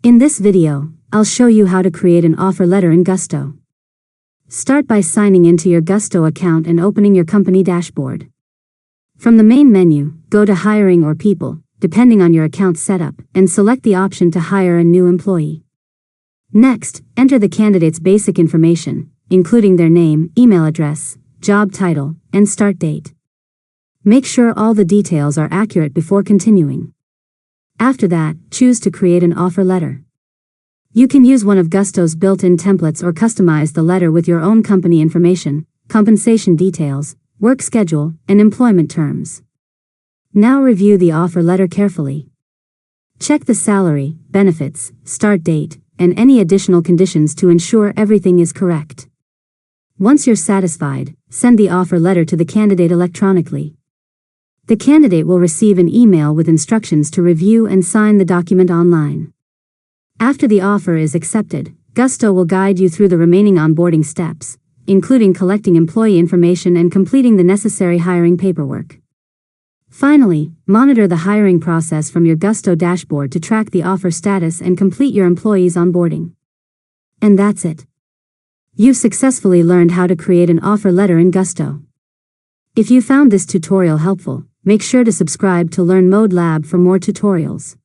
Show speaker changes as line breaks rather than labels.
In this video, I'll show you how to create an offer letter in Gusto. Start by signing into your Gusto account and opening your company dashboard. From the main menu, go to Hiring or People, depending on your account setup, and select the option to hire a new employee. Next, enter the candidate's basic information, including their name, email address, job title, and start date. Make sure all the details are accurate before continuing. After that, choose to create an offer letter. You can use one of Gusto's built-in templates or customize the letter with your own company information, compensation details, work schedule, and employment terms. Now review the offer letter carefully. Check the salary, benefits, start date, and any additional conditions to ensure everything is correct. Once you're satisfied, send the offer letter to the candidate electronically. The candidate will receive an email with instructions to review and sign the document online. After the offer is accepted, Gusto will guide you through the remaining onboarding steps, including collecting employee information and completing the necessary hiring paperwork. Finally, monitor the hiring process from your Gusto dashboard to track the offer status and complete your employees' onboarding. And that's it. You've successfully learned how to create an offer letter in Gusto. If you found this tutorial helpful, make sure to subscribe to Learn Mode Lab for more tutorials.